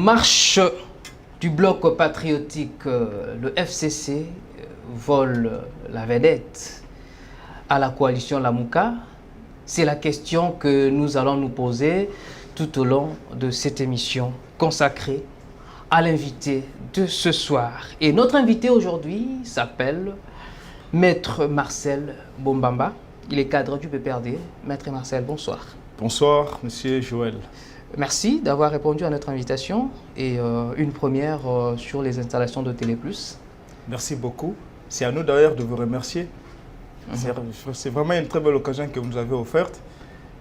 marche du bloc patriotique, le FCC, vole la vedette à la coalition Lamouka. C'est la question que nous allons nous poser tout au long de cette émission consacrée à l'invité de ce soir. Et notre invité aujourd'hui s'appelle Maître Marcel Bombamba. Il est cadre du PPRD. Maître Marcel, bonsoir. Bonsoir, Monsieur Joël. Merci d'avoir répondu à notre invitation et une première sur les installations de Télé+. Merci beaucoup. C'est à nous d'ailleurs de vous remercier. C'est vraiment une très belle occasion que vous nous avez offerte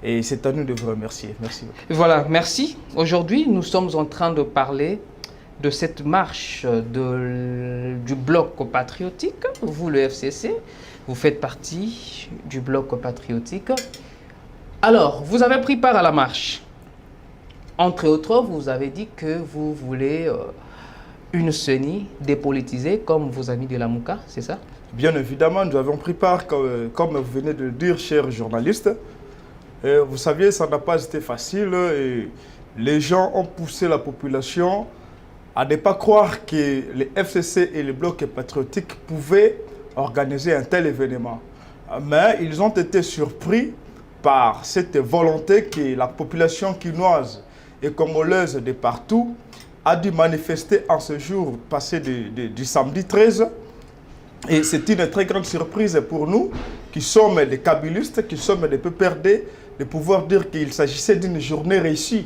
et c'est à nous de vous remercier. Merci. Voilà, merci. Aujourd'hui, nous sommes en train de parler de cette marche du bloc patriotique. Vous, le FCC, vous faites partie du bloc patriotique. Alors, vous avez pris part à la marche. Entre autres, vous avez dit que vous voulez une CENI dépolitisée comme vos amis de Lamouka, c'est ça? Bien évidemment, nous avons pris part, comme vous venez de le dire, chers journalistes. Vous saviez, ça n'a pas été facile et les gens ont poussé la population à ne pas croire que les FCC et les blocs patriotiques pouvaient organiser un tel événement. Mais ils ont été surpris par cette volonté que la population quinoise et congolaise de partout a dû manifester en ce jour passé du samedi 13. Et c'est une très grande surprise pour nous, qui sommes des kabylistes, qui sommes des PPRD, de pouvoir dire qu'il s'agissait d'une journée réussie.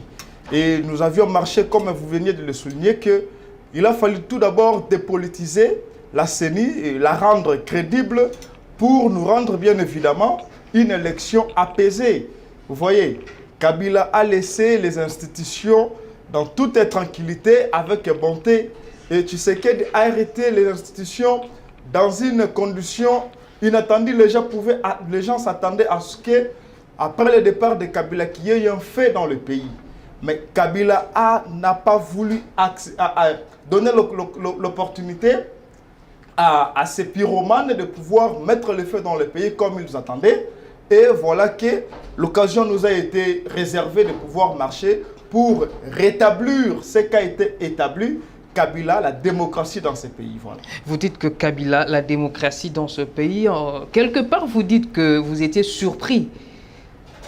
Et nous avions marché, comme vous veniez de le souligner, qu'il a fallu tout d'abord dépolitiser la CENI et la rendre crédible pour nous rendre bien évidemment une élection apaisée. Vous voyez, Kabila a laissé les institutions dans toute tranquillité, avec bonté. Et Tshisekedi a arrêté les institutions dans une condition inattendue. Les gens s'attendaient à ce que, après le départ de Kabila, qu'il y ait un fait dans le pays. Mais Kabila n'a pas voulu donner l'opportunité à ces pyromanes de pouvoir mettre le feu dans le pays comme ils attendaient. Et voilà que l'occasion nous a été réservée de pouvoir marcher pour rétablir ce qui a été établi, Kabila, la démocratie dans ce pays. Voilà. Vous dites que Kabila, la démocratie dans ce pays, quelque part vous dites que vous étiez surpris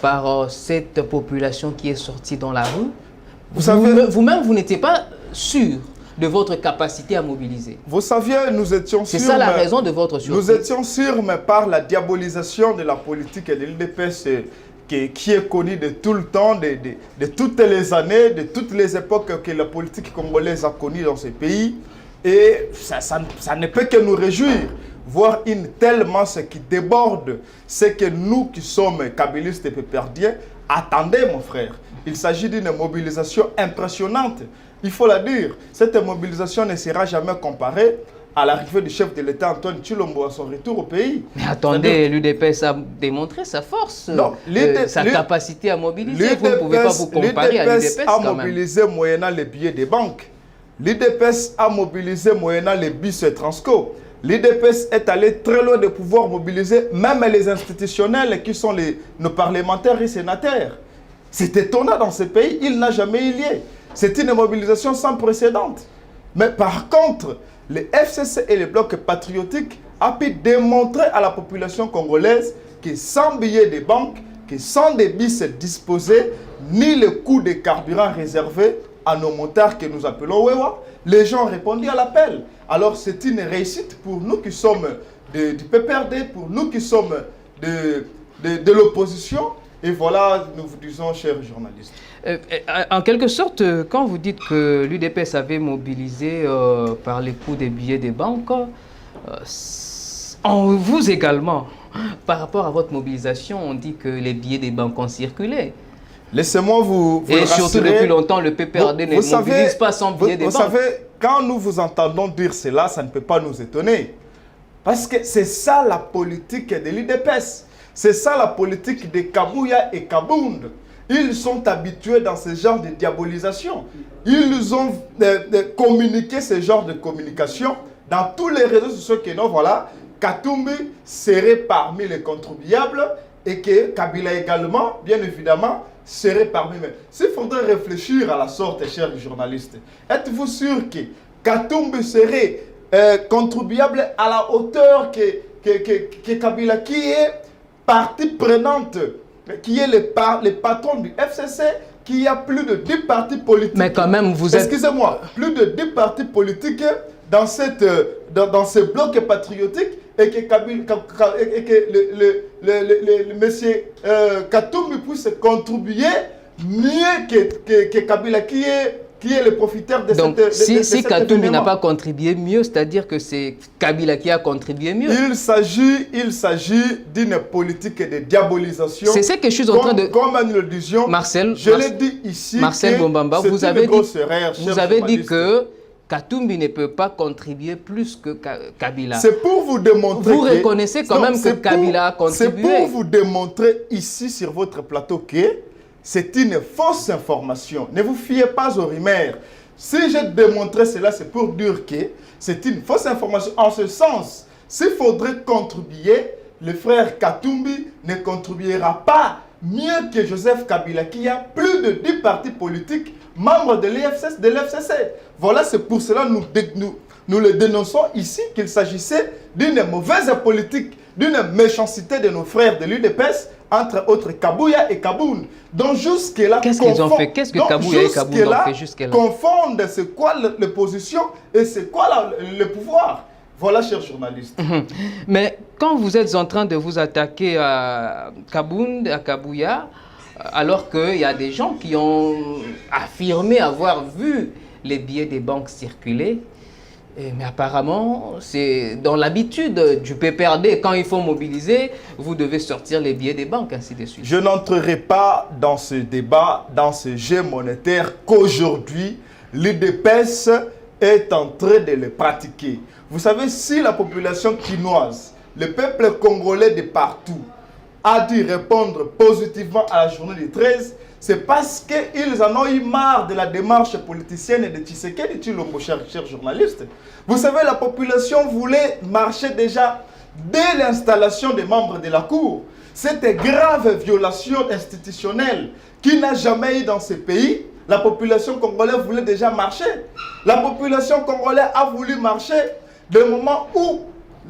par cette population qui est sortie dans la rue. Vous-même, vous n'étiez pas sûr de votre capacité à mobiliser. Vous saviez, nous étions sûrs... C'est ça la raison de votre surprise. Nous étions sûrs, mais par la diabolisation de la politique et de l'UDPS qui est connue de tout le temps, de toutes les années, de toutes les époques que la politique congolaise a connues dans ce pays. Et ça ne peut que nous réjouir, voir une telle masse qui déborde ce que nous qui sommes kabylistes et péperdiens attendaient, mon frère. Il s'agit d'une mobilisation impressionnante. Il faut la dire, cette mobilisation ne sera jamais comparée à l'arrivée du chef de l'État Antoine Tshilombo à son retour au pays. Mais attendez, l'UDPS a démontré sa force, sa capacité à mobiliser. Vous ne pouvez pas vous comparer à l'UDPS a mobilisé moyennant les billets des banques. L'UDPS a mobilisé moyennant les bus Transco. L'UDPS est allé très loin de pouvoir mobiliser même les institutionnels qui sont nos parlementaires et sénateurs. C'est étonnant dans ce pays, il n'a jamais eu lieu. C'est une mobilisation sans précédent. Mais par contre, les FCC et les blocs patriotiques ont pu démontrer à la population congolaise que sans billets de banque, que sans des bus disposés, ni le coût de carburant réservé à nos motards que nous appelons Wewa, les gens ont répondu à l'appel. Alors c'est une réussite pour nous qui sommes du PPRD, pour nous qui sommes de l'opposition. Et voilà, nous vous disons, chers journalistes. En quelque sorte, quand vous dites que l'UDPS avait mobilisé par les coûts des billets des banques, vous également, par rapport à votre mobilisation, on dit que les billets des banques ont circulé. Laissez-moi vous et surtout rassurer. Depuis longtemps, le PPRD ne mobilise pas sans billets des banques. Vous savez, quand nous vous entendons dire cela, ça ne peut pas nous étonner. Parce que c'est ça la politique de l'UDPS. C'est ça la politique de Kabouya et Kabound. Ils sont habitués dans ce genre de diabolisation. Ils ont communiqué ce genre de communication dans tous les réseaux sociaux que nous, voilà, Katumbi serait parmi les contribuables et que Kabila également, bien évidemment, serait parmi nous. S'il faudrait réfléchir à la sorte, chers journalistes, êtes-vous sûr que Katumbi serait contribuable à la hauteur que Kabila, qui est partie prenante, qui est le patron du FCC, qui a plus de 10 partis politiques. Mais quand même, vous êtes... Excusez-moi, plus de 10 partis politiques dans ce bloc patriotique, et que, le monsieur Katumbi puisse contribuer mieux que Kabila, qui est le profiteur de donc, si Katumbi n'a pas contribué mieux, c'est-à-dire que c'est Kabila qui a contribué mieux. Il s'agit d'une politique de diabolisation. C'est ce que je suis en train de... Comme nous le disions, Marcel, je l'ai dit ici, Marcel Bombamba, vous avez dit que Katumbi ne peut pas contribuer plus que Kabila. C'est pour vous démontrer... Vous reconnaissez quand même que Kabila a contribué. C'est pour vous démontrer ici sur votre plateau que c'est une fausse information. Ne vous fiez pas aux rumeurs. Si j'ai démontré cela, c'est pour dire que c'est une fausse information. En ce sens, s'il faudrait contribuer, le frère Katumbi ne contribuera pas mieux que Joseph Kabila, qui a plus de 10 partis politiques membres de l'FCC. Voilà, c'est pour cela que nous le dénonçons ici, qu'il s'agissait d'une mauvaise politique, d'une méchanceté de nos frères de l'UDPS, entre autres Kabouya et Kaboun. Donc jusque-là... Qu'est-ce qu'ils ont fait? Qu'est-ce que Kabouya et Kaboun ont fait jusque-là? Confondent c'est quoi l'opposition et c'est quoi le pouvoir. Voilà, chers journalistes. Mais quand vous êtes en train de vous attaquer à Kaboun, à Kabouya, alors qu'il y a des gens qui ont affirmé avoir vu les billets des banques circuler, mais apparemment, c'est dans l'habitude du PPRD, quand il faut mobiliser, vous devez sortir les billets des banques, ainsi de suite. Je n'entrerai pas dans ce débat, dans ce jeu monétaire qu'aujourd'hui, l'UDPS est en train de le pratiquer. Vous savez, si la population quinoise, le peuple congolais de partout, a dû répondre positivement à la journée du 13, c'est parce qu'ils en ont eu marre de la démarche politicienne de Tshisekedi Tshilombo, chers journalistes. Vous savez, la population voulait marcher déjà dès l'installation des membres de la Cour. Cette grave violation institutionnelle qui n'a jamais eu dans ce pays, la population congolaise voulait déjà marcher. La population congolaise a voulu marcher du moment où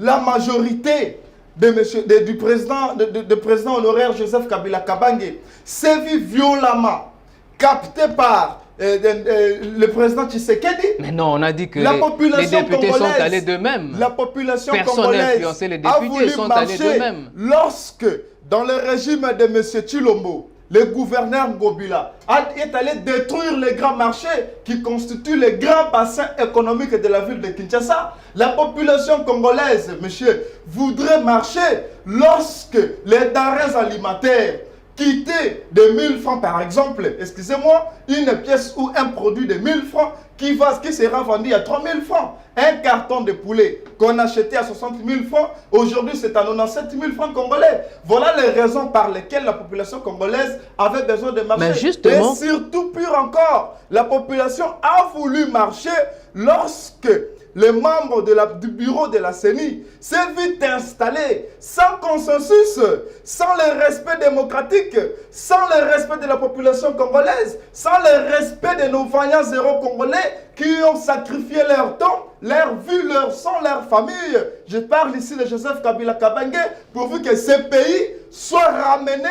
la majorité du président honoraire Joseph Kabila Kabange s'est vu violemment capté par le président Tshisekedi. Mais non, on a dit que les députés sont allés d'eux-mêmes. La population Personne congolaise n'a influencé les députés, ils sont allés d'eux-mêmes. Lorsque, dans le régime de M. Tshilombo, le gouverneur Ngobila est allé détruire les grands marchés qui constituent les grands bassins économiques de la ville de Kinshasa. La population congolaise, monsieur, voudrait marcher lorsque les denrées alimentaires quittaient de 1000 francs par exemple, excusez-moi, une pièce ou un produit de 1000 francs qui sera vendu à 3000 francs. Un carton de poulet qu'on achetait à 60 000 francs, aujourd'hui c'est à 97 000 francs congolais. Voilà les raisons par lesquelles la population congolaise avait besoin de marcher. Mais justement... Et surtout, pire encore, la population a voulu marcher lorsque les membres du bureau de la CENI s'est vite installés sans consensus, sans le respect démocratique, sans le respect de la population congolaise, sans le respect de nos vaillants zéro congolais qui ont sacrifié leur temps, leur vie, leur sang, leur famille. Je parle ici de Joseph Kabila Kabange, pourvu que ce pays soit ramené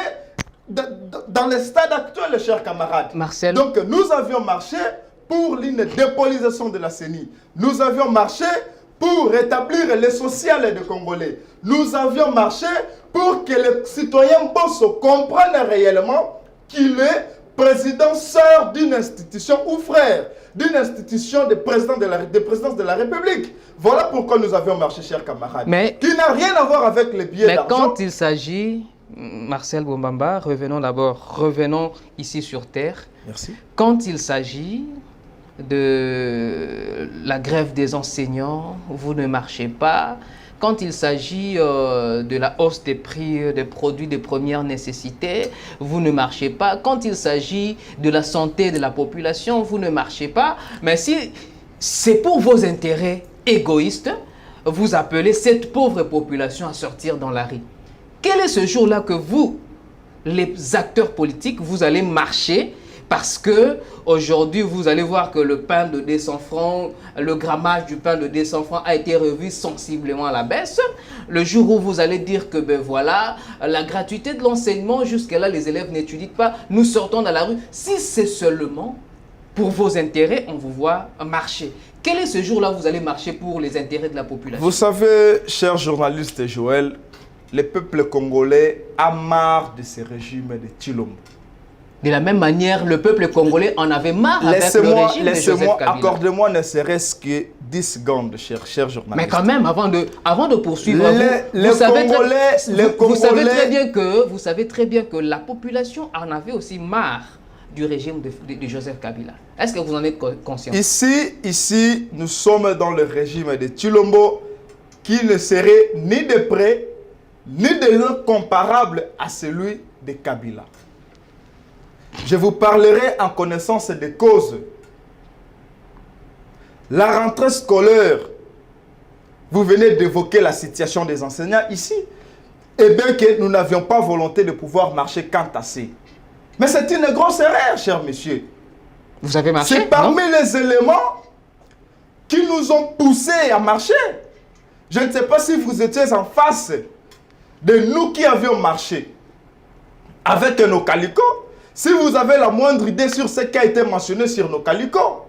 dans le stade actuel, chers camarades. Marcel. Donc nous avions marché pour une dépolitisation de la CENI. Nous avions marché pour rétablir les sociales des Congolais. Nous avions marché pour que les citoyens Bosso comprennent réellement qu'il est président sœur d'une institution ou frère d'une institution de présidence de la République. Voilà pourquoi nous avions marché, chers camarades. Mais, qui n'a rien à voir avec les billets d'argent. Mais quand il s'agit, Marcel Bombamba, revenons ici sur Terre. Merci. Quand il s'agit de la grève des enseignants, vous ne marchez pas. Quand il s'agit de la hausse des prix des produits de première nécessité, vous ne marchez pas. Quand il s'agit de la santé de la population, vous ne marchez pas. Mais si c'est pour vos intérêts égoïstes, vous appelez cette pauvre population à sortir dans la rue. Quel est ce jour-là que vous les acteurs politiques, vous allez marcher parce que aujourd'hui, vous allez voir que le pain de 200 francs, le grammage du pain de 200 francs a été revu sensiblement à la baisse. Le jour où vous allez dire que, ben voilà, la gratuité de l'enseignement, jusque-là, les élèves n'étudient pas, nous sortons dans la rue. Si c'est seulement pour vos intérêts, on vous voit marcher. Quel est ce jour-là où vous allez marcher pour les intérêts de la population? Vous savez, cher journaliste Joël, le peuple congolais a marre de ce régime de Tshilombo. De la même manière, le peuple congolais en avait marre avec le régime de Joseph Kabila. Accordez-moi ne serait-ce que 10 secondes, cher journaliste. Mais quand même, avant de poursuivre, vous savez très bien que la population en avait aussi marre du régime de Joseph Kabila. Est-ce que vous en êtes conscient? Ici, nous sommes dans le régime de Tshilombo qui ne serait ni de près, ni de loin comparable à celui de Kabila. Je vous parlerai en connaissance des causes. La rentrée scolaire, vous venez d'évoquer la situation des enseignants ici. Et bien que nous n'avions pas volonté de pouvoir marcher quant à ça. Mais c'est une grosse erreur, cher monsieur. Vous avez marché? C'est parmi les éléments qui nous ont poussés à marcher. Je ne sais pas si vous étiez en face de nous qui avions marché avec nos calicots. Si vous avez la moindre idée sur ce qui a été mentionné sur nos calicots,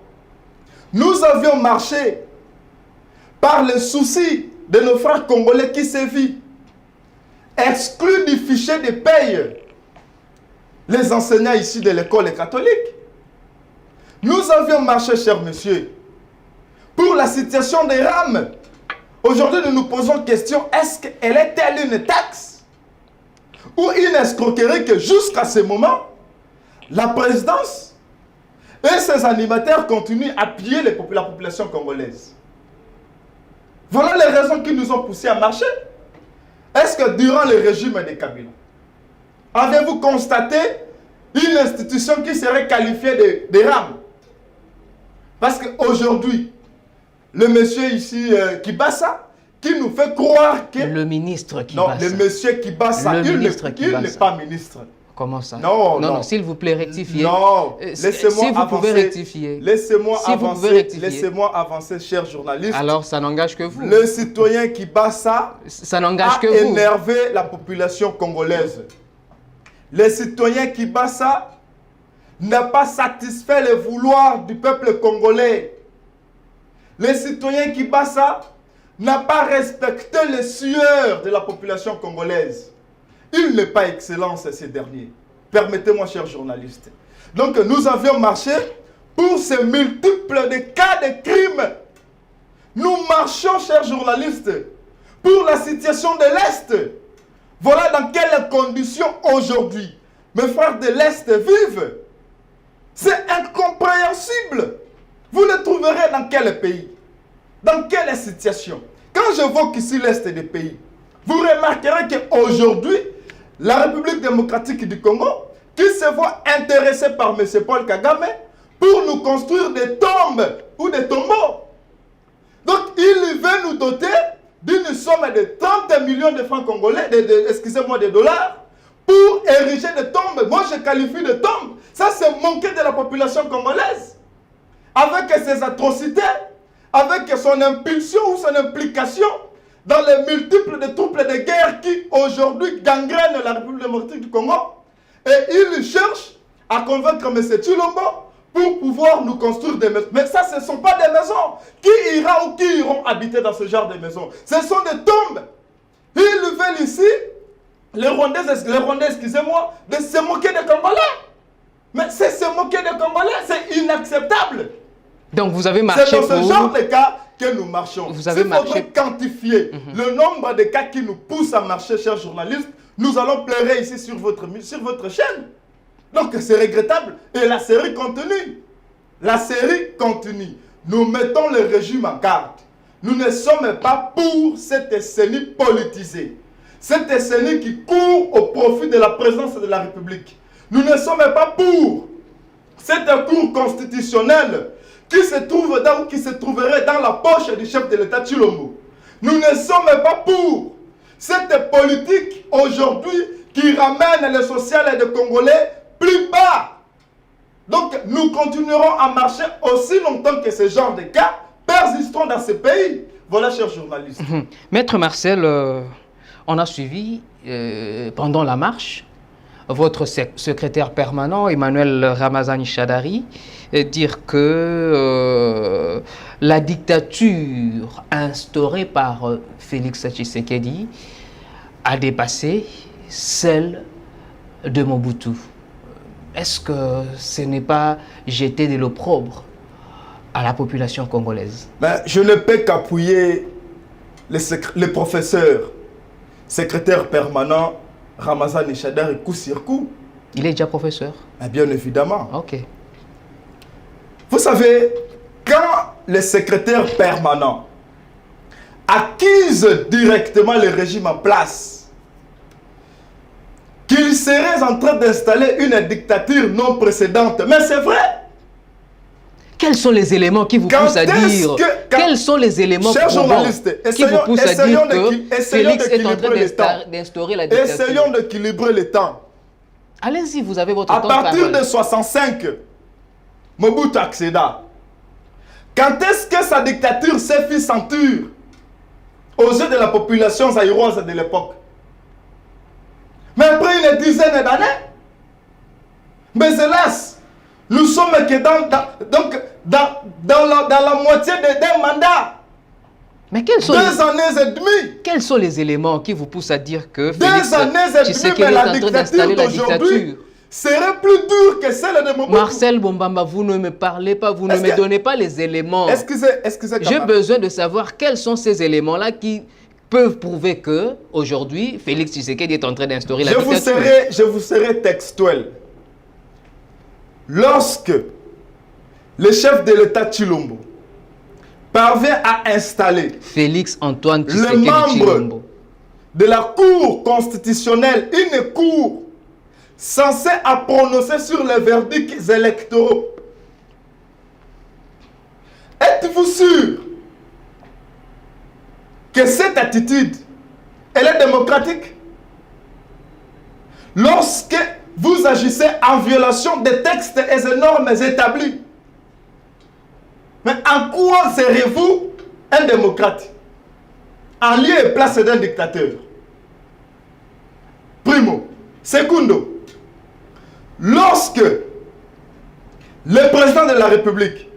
nous avions marché par le souci de nos frères congolais qui sévit, exclus du fichier de paye les enseignants ici de l'école catholique. Nous avions marché, cher monsieur, pour la situation des rames. Aujourd'hui, nous nous posons question, est-ce qu'elle est-elle une taxe ou une escroquerie que jusqu'à ce moment, la présidence et ses animateurs continuent à piller la population congolaise? Voilà les raisons qui nous ont poussés à marcher. Est-ce que durant le régime de Kabila, avez-vous constaté une institution qui serait qualifiée de rame? Parce qu'aujourd'hui, le monsieur ici, Kibasa, qui nous fait croire que... Le ministre Kibasa. Non, le monsieur Kibasa, il n'est pas ministre. Comment ça? Non, s'il vous plaît, rectifiez. Non, laissez-moi si vous pouvez rectifier. Laissez-moi avancer, cher journaliste. Alors, ça n'engage que vous. Le citoyen Kibasa ça n'engage que a vous. énervé la population congolaise. Le citoyen Kibasa n'a pas satisfait le vouloir du peuple congolais. Le citoyen Kibasa n'a pas respecté les sueurs de la population congolaise. Il n'est pas excellent, ces derniers. Permettez-moi, chers journalistes. Donc, nous avions marché pour ces multiples de cas de crimes. Nous marchons, chers journalistes, pour la situation de l'Est. Voilà dans quelles conditions aujourd'hui mes frères de l'Est vivent. C'est incompréhensible. Vous le trouverez dans quel pays? Dans quelle situation? Quand j'évoque ici l'Est des pays, vous remarquerez qu'aujourd'hui, la République démocratique du Congo, qui se voit intéressée par M. Paul Kagame pour nous construire des tombes ou des tombeaux. Donc, il veut nous doter d'une somme de 30 millions de francs congolais, excusez-moi, de dollars, pour ériger des tombes. Moi, je qualifie de tombes. Ça, c'est manquer de la population congolaise. Avec ses atrocités, avec son impulsion ou son implication dans les multiples de troubles de guerre qui aujourd'hui gangrènent la République démocratique du Congo. Et il cherche à convaincre M. Tshilombo pour pouvoir nous construire des maisons. Mais ça, ce ne sont pas des maisons. Qui ira ou qui iront habiter dans ce genre de maisons? Ce sont des tombes. Ils veulent ici, les Rwandais, excusez-moi, de se moquer des Congolais. Mais c'est se moquer des Congolais, c'est inacceptable. Donc vous avez marché pour... C'est dans ce genre de cas que nous marchons. Vous avez marché... faudrait quantifier le nombre de cas qui nous poussent à marcher, chers journalistes, nous allons pleurer ici sur votre chaîne. Donc c'est regrettable. Et la série continue. La série continue. Nous mettons le régime en garde. Nous ne sommes pas pour cette décennie politisée. Cette décennie qui court au profit de la présidence de la République. Nous ne sommes pas pour cette cour constitutionnelle qui se trouve dans, ou qui se trouverait dans la poche du chef de l'État Tshilombo. Nous ne sommes pas pour cette politique aujourd'hui qui ramène le social des Congolais plus bas. Donc, nous continuerons à marcher aussi longtemps que ce genre de cas persisteront dans ce pays. Voilà, chers journalistes. Maître Marcel, on a suivi pendant la marche votre secrétaire permanent, Emmanuel Ramazani Shadari, dire que la dictature instaurée par Félix Tshisekedi a dépassé celle de Mobutu. Est-ce que ce n'est pas jeter de l'opprobre à la population congolaise? Ben, je ne peux qu'appuyer le professeur, secrétaire permanent Ramazani Shadari coup sur coup. Il est déjà professeur? Bien évidemment. Ok. Vous savez, quand le secrétaire permanent accuse directement le régime en place qu'il serait en train d'installer une dictature non précédente, mais c'est vrai. Quels sont les éléments qui vous poussent à dire quels sont les éléments qui vous poussent à dire que Félix est en train d'instaurer la dictature? Essayons d'équilibrer le temps. Allez-y, vous avez votre temps. À partir de 65, Mobutu accéda. Quand est-ce que sa dictature s'est fait sentir aux yeux de la population zaïroise de l'époque? Mais après une dizaine d'années. Mais hélas, nous sommes que dans la moitié d'un mandat. Mais quels sont 2 années et demie. Quels sont les éléments qui vous poussent à dire que 2 Félix années et demie, mais la dictature d'aujourd'hui serait plus dure que celle de Mobutu? Marcel Bombamba, vous ne me parlez pas, vous ne me donnez pas les éléments. Excusez, j'ai besoin de savoir quels sont ces éléments-là qui peuvent prouver que aujourd'hui Félix Tshisekedi est en train d'instaurer la dictature. Je vous serai textuel. Lorsque le chef de l'État Tshilombo parvient à installer Félix Antoine Tshisekedi le membre Tshilombo de la Cour constitutionnelle, une cour censée à prononcer sur les verdicts électoraux, êtes-vous sûr que cette attitude, elle est démocratique? Lorsque vous agissez en violation des textes et des normes établis, mais en quoi serez-vous un démocrate? En lieu et place d'un dictateur. Primo. Secundo. Lorsque le président de la République,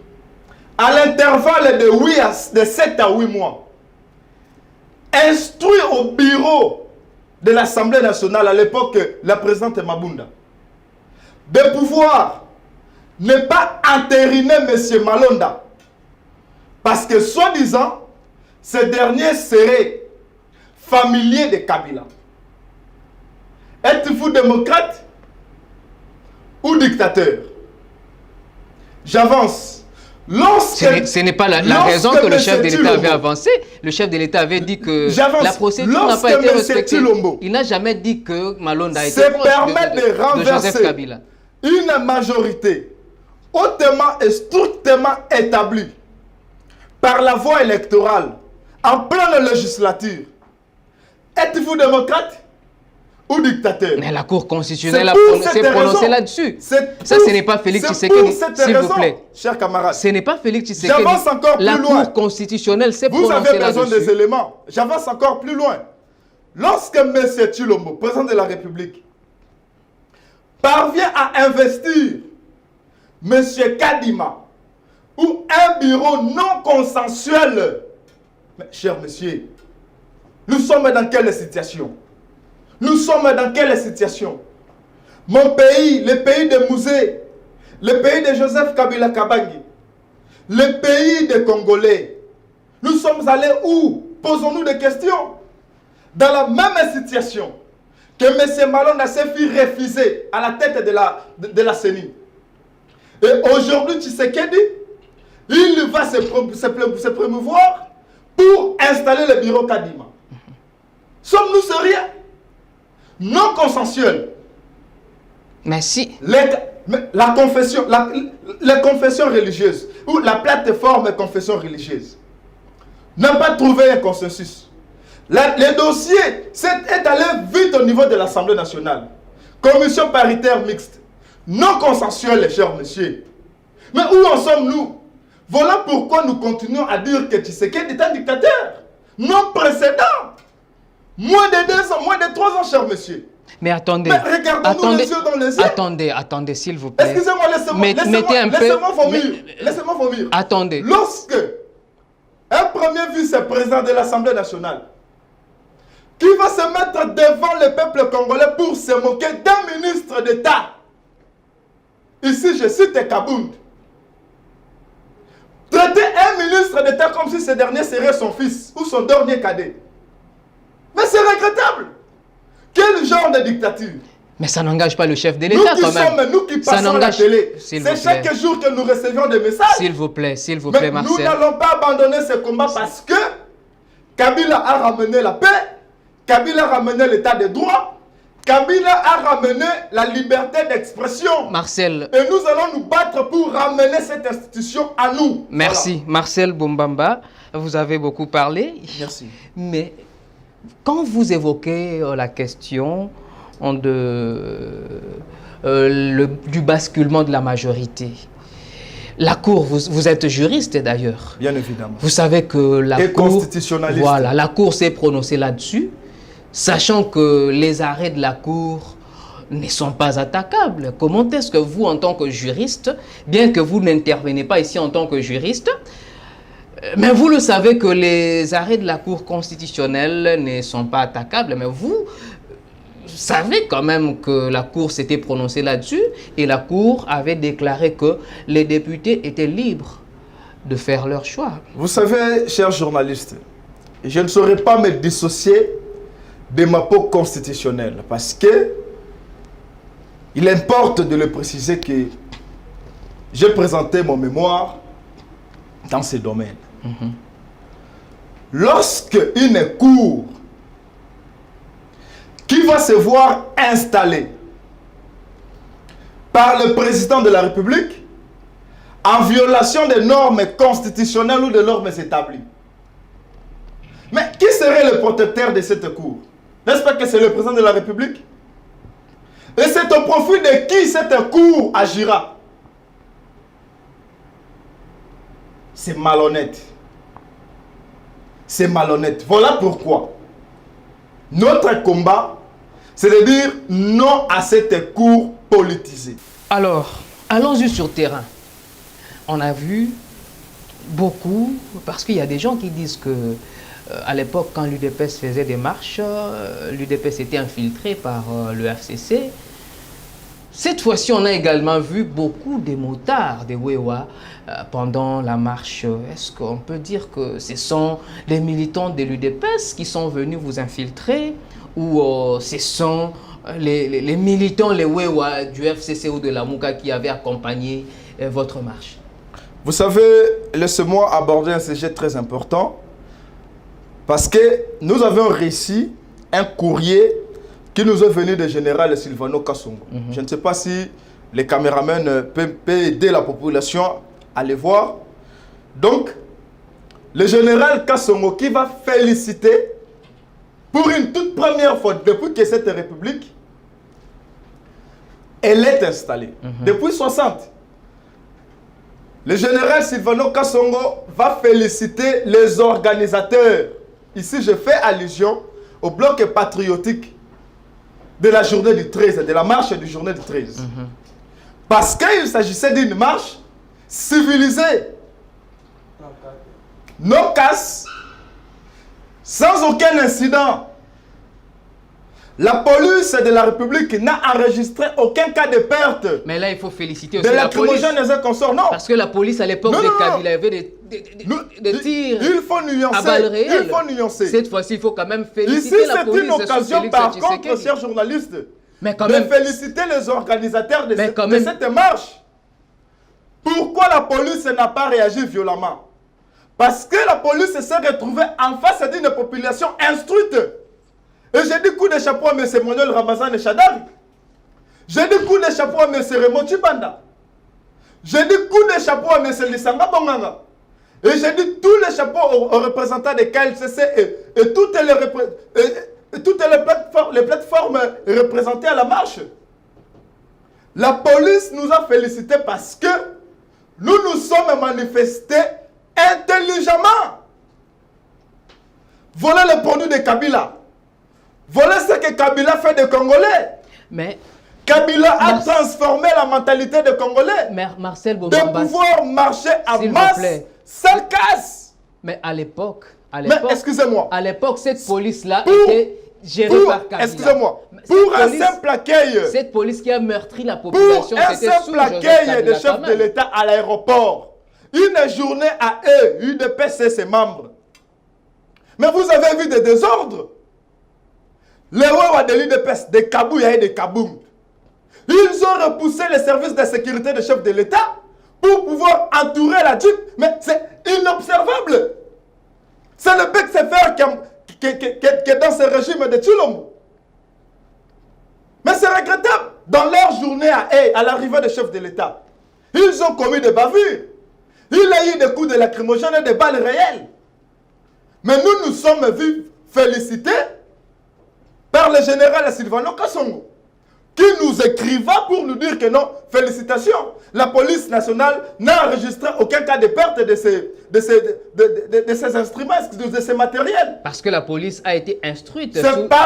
à l'intervalle de 7 à 8 mois, instruit au bureau de l'Assemblée nationale, à l'époque la présidente Mabunda, de pouvoir ne pas entériner M. Malonda, parce que soi-disant, ce dernier serait familier de Kabila. Êtes-vous démocrate ou dictateur? J'avance. Ce n'est pas la raison que le chef de l'État avait avancé. Le chef de l'État avait dit que la procédure n'a pas été respectée. Il n'a jamais dit que Malonda a été proche de Joseph Kabila. Une majorité hautement et strictement établie par la voie électorale en pleine législature. Êtes-vous démocrate ou dictateur? Mais la Cour constitutionnelle s'est prononcée là-dessus. Ça, ce n'est pas Félix Tshisekedi, s'il vous plaît. Chers camarades, ce n'est pas Félix Tshisekedi. J'avance encore plus loin. La Cour constitutionnelle s'est prononcée là-dessus. Vous avez besoin des éléments. J'avance encore plus loin. Lorsque M. Tshilombo, président de la République, parvient à investir M. Kadima ou un bureau non consensuel, mais, cher monsieur, nous sommes dans quelle situation? Nous sommes dans quelle situation? Mon pays, le pays de Mouzé, le pays de Joseph Kabila Kabangi, le pays des Congolais, nous sommes allés où? Posons-nous des questions. Dans la même situation que M. Malonda s'est fait refuser à la tête de la CENI. Et aujourd'hui, Tshisekedi, il va se promouvoir pour installer le bureau Kadima. Sommes-nous sérieux? Non consensuel. Mais si. La confession religieuse, ou la plateforme confession religieuse, n'a pas trouvé un consensus. Le dossier est allé vite au niveau de l'Assemblée nationale. Commission paritaire mixte. Non consensuelle, chers messieurs. Mais où en sommes-nous? Voilà pourquoi nous continuons à dire que Tshisekedi est un dictateur. Non précédent. Moins de 2 ans, moins de 3 ans, chers messieurs. Mais attendez. Mais regardons-nous les yeux dans les yeux. Attendez, s'il vous plaît. Excusez-moi, laissez-moi vomir. Attendez. Lorsque un premier vice-président de l'Assemblée nationale qui va se mettre devant le peuple congolais pour se moquer d'un ministre d'État, ici je cite Kabound, traiter un ministre d'État comme si ce dernier serait son fils ou son dernier cadet. Mais c'est regrettable. Quel genre de dictature? Mais ça n'engage pas le chef de l'État quand même. Nous qui passons à la télé, c'est chaque jour que nous recevions des messages. S'il vous plaît, Mais Marcel. nous n'allons pas abandonner ce combat parce que Kabila a ramené la paix, Kabila a ramené l'état de droit, Kabila a ramené la liberté d'expression. Marcel. Et nous allons nous battre pour ramener cette institution à nous. Merci. Voilà. Marcel Bombamba, vous avez beaucoup parlé. Merci. Mais quand vous évoquez la question du basculement de la majorité, la Cour, vous êtes juriste d'ailleurs. Bien évidemment. Vous savez que la Cour, constitutionnaliste. Voilà, la Cour s'est prononcée là-dessus, sachant que les arrêts de la Cour ne sont pas attaquables. Comment est-ce que vous, en tant que juriste, bien que vous n'intervenez pas ici en tant que juriste, mais vous le savez que les arrêts de la Cour constitutionnelle ne sont pas attaquables, mais vous savez quand même que la Cour s'était prononcée là-dessus et la Cour avait déclaré que les députés étaient libres de faire leur choix. Vous savez, chers journalistes, je ne saurais pas me dissocier de ma peau constitutionnelle parce que il importe de le préciser que j'ai présenté mon mémoire dans ce domaine. Lorsque une cour qui va se voir installée par le président de la République en violation des normes constitutionnelles ou des normes établies. Mais qui serait le protecteur de cette cour? N'est-ce pas que c'est le président de la République? Et c'est au profit de qui cette cour agira? C'est malhonnête. C'est malhonnête. Voilà pourquoi notre combat, c'est de dire non à cette cour politisée. Alors, allons-y sur terrain. On a vu beaucoup, parce qu'il y a des gens qui disent que à l'époque, quand l'UDPS faisait des marches, l'UDPS était infiltré par le FCC. Cette fois-ci, on a également vu beaucoup de motards, des Wewa, pendant la marche. Est-ce qu'on peut dire que ce sont les militants de l'UDPS qui sont venus vous infiltrer ou ce sont les militants, les Wewa du FCC ou de la Mouka qui avaient accompagné votre marche? Vous savez, laissez-moi aborder un sujet très important parce que nous avons réussi un courrier qui nous est venu du général Silvano Kasongo. Je ne sais pas si les caméramans peuvent aider la population à les voir. Donc, le général Kasongo qui va féliciter pour une toute première fois depuis que cette république elle est installée, depuis 60. Le général Silvano Kasongo va féliciter les organisateurs. Ici, je fais allusion au bloc patriotique de la journée du 13, de la marche du journée du 13. Parce qu'il s'agissait d'une marche civilisée. Non casse, sans aucun incident. La police de la République n'a enregistré aucun cas de perte. Mais là, il faut féliciter aussi de la police. Non. Parce que la police, à l'époque de Kabila, avait des tirs il faut nuancer, à balles réelles. Il faut nuancer. Cette fois-ci, il faut quand même féliciter ici, la police. Ici, c'est une occasion, par contre, chers journalistes, de féliciter les organisateurs de cette marche. Pourquoi la police n'a pas réagi violemment? Parce que la police s'est retrouvée en face d'une population instruite. Et j'ai dit coup de chapeau à M. Manuel Ramazan et Chadari. J'ai dit coup de chapeau à M. Raymond Chibanda. J'ai dit coup de chapeau à M. Lissanga Bonganga. Et j'ai dit tous les chapeaux aux représentants de KLCC et toutes les plateformes représentées à la marche. La police nous a félicités parce que nous nous sommes manifestés intelligemment. Voler le produit de Kabila. Voler ce que Kabila fait des Congolais. Mais Kabila a transformé la mentalité des Congolais. Marcel de pouvoir marcher à masse sans casse. Mais à l'époque, excusez-moi. À l'époque, cette police-là était gérée par Kabila. Excusez-moi. Pour un simple accueil. Cette police qui a meurtri la population, c'était sous un simple accueil des chefs de l'État à l'aéroport. Une journée à eux, UDPS ses membres. Mais vous avez vu des désordres. Les rois de l'UDPS, des Kabouya et des Kaboum. Ils ont repoussé les services de sécurité des chefs de l'État pour pouvoir entourer la Jeep. Mais c'est inobservable. C'est le bec se faire qui est dans ce régime de Tshilombo. Mais c'est regrettable. Dans leur journée à l'arrivée des chefs de l'État, ils ont commis des bavures. Il y a eu des coups de lacrymogène et des balles réelles. Mais nous nous sommes vus félicités par le général Sylvano Kassongo, qui nous écriva pour nous dire que non, félicitations, la police nationale n'a enregistré aucun cas de perte de ces instruments, de ces matériels. Parce que la police a été instruite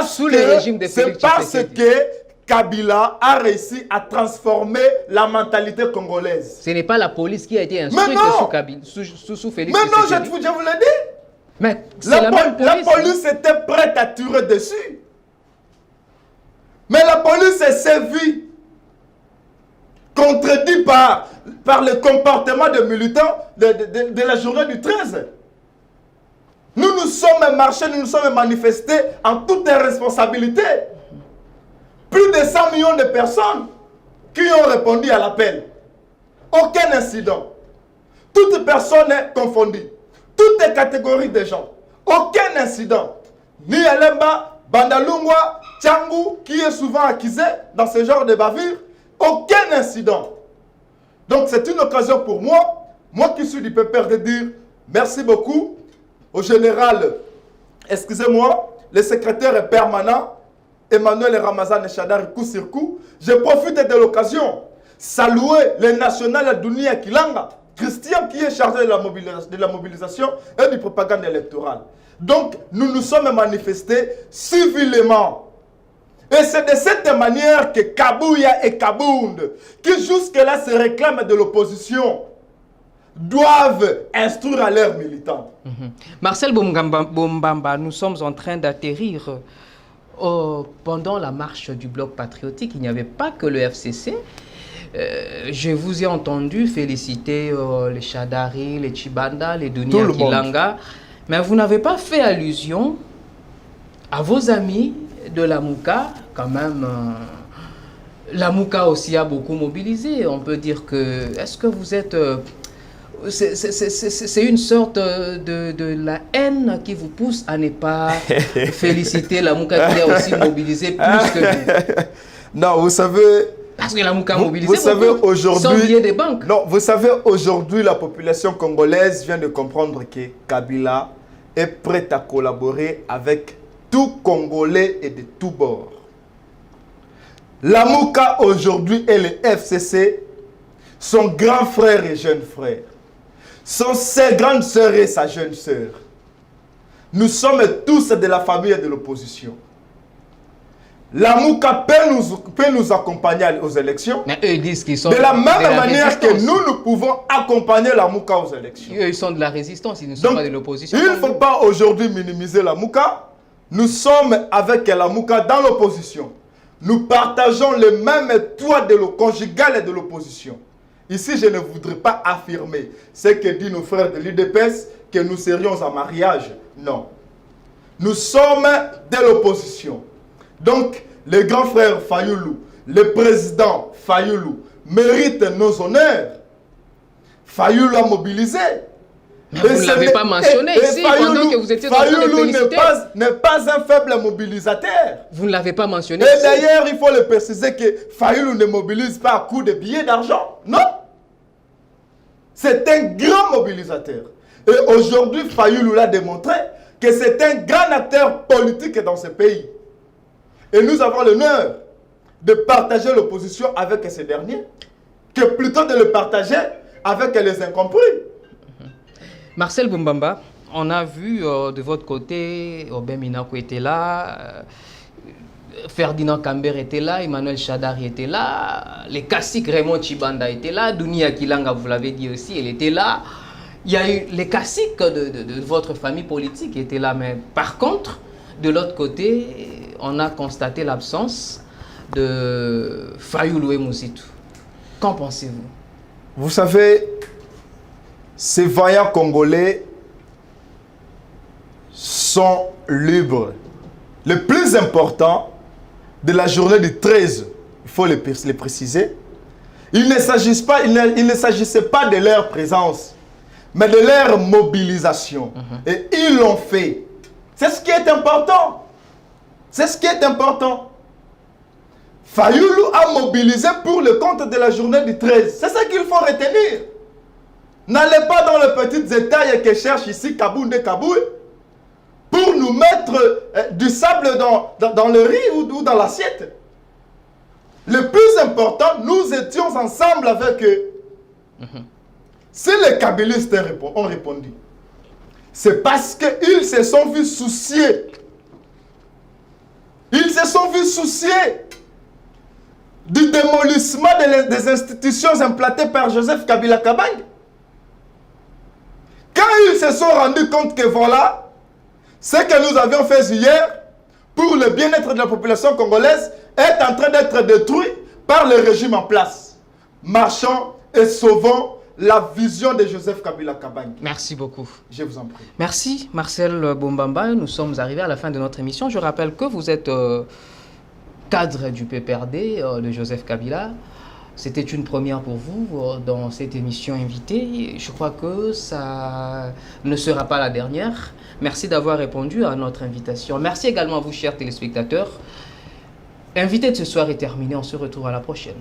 sous le régime de Félix Tshisekedi. C'est parce que Kabila a réussi à transformer la mentalité congolaise. Ce n'est pas la police qui a été instruite sous Félix Tshisekedi. Mais non, je vous l'ai dit. Mais la police était prête à tirer dessus. Mais la police s'est vue contredite par le comportement des militants de la journée du 13. Nous nous sommes marchés, nous nous sommes manifestés en toute responsabilité. Plus de 100 millions de personnes qui ont répondu à l'appel. Aucun incident. Toutes personnes confondues. Toutes les catégories de gens. Aucun incident. Ni Alemba, Bandalungwa, Tchangou, qui est souvent accusé dans ce genre de bavure. Aucun incident. Donc c'est une occasion pour moi qui suis du PPR, de dire merci beaucoup au général, excusez-moi, le secrétaire permanent, Emmanuel Ramazan Chadar coup sur coup. Je profite de l'occasion, saluer le national Dunia Kilanga, Christian qui est chargé de la mobilisation et du propagande électorale. Donc, nous nous sommes manifestés civilement. Et c'est de cette manière que Kabouya et Kabound, qui jusque-là se réclament de l'opposition, doivent instruire à leurs militants. Marcel Bombamba, nous sommes en train d'atterrir pendant la marche du bloc patriotique. Il n'y avait pas que le FCC. Je vous ai entendu féliciter les Chadari, les Chibanda, les Dunia Kilanga, mais vous n'avez pas fait allusion à vos amis de la Mouka. Quand même, la Mouka aussi a beaucoup mobilisé. On peut dire que, est-ce que vous êtes... c'est une sorte de la haine qui vous pousse à ne pas féliciter la Mouka qui a aussi mobilisé plus que vous. Non, vous savez... Parce que la Mouka a mobilisé vous savez, aujourd'hui, sans billet des banques. Non, vous savez, aujourd'hui, la population congolaise vient de comprendre que Kabila est prête à collaborer avec tout Congolais et de tous bords. La Mouka aujourd'hui et le FCC sont grands frères et jeunes frères. Sont ses grandes sœurs et sa jeune sœur. Nous sommes tous de la famille de l'opposition. La Mouka peut nous accompagner aux élections. Mais eux disent qu'ils sont de la même manière que nous pouvons accompagner la Mouka aux élections. Eux, ils sont de la résistance, ils ne sont donc, pas de l'opposition. Il ne faut pas aujourd'hui minimiser la Mouka. Nous sommes avec la Mouka dans l'opposition. Nous partageons le même toit de conjugal et de l'opposition. Ici, je ne voudrais pas affirmer ce que disent nos frères de l'UDPS, que nous serions en mariage. Non. Nous sommes de l'opposition. Donc, le grand frère Fayoulou, le président Fayoulou, mérite nos honneurs. Fayoulou a mobilisé. Mais vous ne l'avez pas mentionné ici, pendant que vous étiez dans le féliciter. N'est pas un faible mobilisateur. Vous ne l'avez pas mentionné ici. Et d'ailleurs, il faut le préciser que Fayoulou ne mobilise pas à coup de billets d'argent. Non. C'est un grand mobilisateur. Et aujourd'hui, Fayoulou l'a démontré que c'est un grand acteur politique dans ce pays. Et nous avons l'honneur de partager l'opposition avec ces derniers, que plutôt de le partager avec les incompris. Marcel Boumbamba, on a vu de votre côté, Aubin Minakou était là, Ferdinand Camber était là, Emmanuel Chadari était là, les classiques Raymond Chibanda étaient là, Dunia Kilanga, vous l'avez dit aussi, elle était là. Il y a eu les classiques de votre famille politique qui étaient là, mais par contre, de l'autre côté, on a constaté l'absence de Fayulu Mouzitou. Qu'en pensez-vous? Vous savez, ces vaillants Congolais sont libres. Le plus important de la journée du 13, il faut le préciser, il ne s'agissait pas de leur présence, mais de leur mobilisation. Et ils l'ont fait. C'est ce qui est important. C'est ce qui est important. Fayulu a mobilisé pour le compte de la journée du 13. C'est ça qu'il faut retenir. N'allez pas dans le petit détail que cherche ici Kaboundé Kaboui pour nous mettre du sable dans le riz ou dans l'assiette. Le plus important, nous étions ensemble avec eux. Si les kabylistes ont répondu, c'est parce qu'ils se sont vus soucier. Ils se sont vus soucier du démolissement des institutions implantées par Joseph Kabila Kabang. Quand ils se sont rendus compte que voilà, ce que nous avions fait hier pour le bien-être de la population congolaise est en train d'être détruit par le régime en place. Marchons et sauvons la vision de Joseph Kabila Kabang. Merci beaucoup. Je vous en prie. Merci Marcel Boumbamba. Nous sommes arrivés à la fin de notre émission. Je rappelle que vous êtes cadre du PPRD de Joseph Kabila. C'était une première pour vous dans cette émission invitée. Je crois que ça ne sera pas la dernière. Merci d'avoir répondu à notre invitation. Merci également à vous, chers téléspectateurs. Invité de ce soir est terminé. On se retrouve à la prochaine.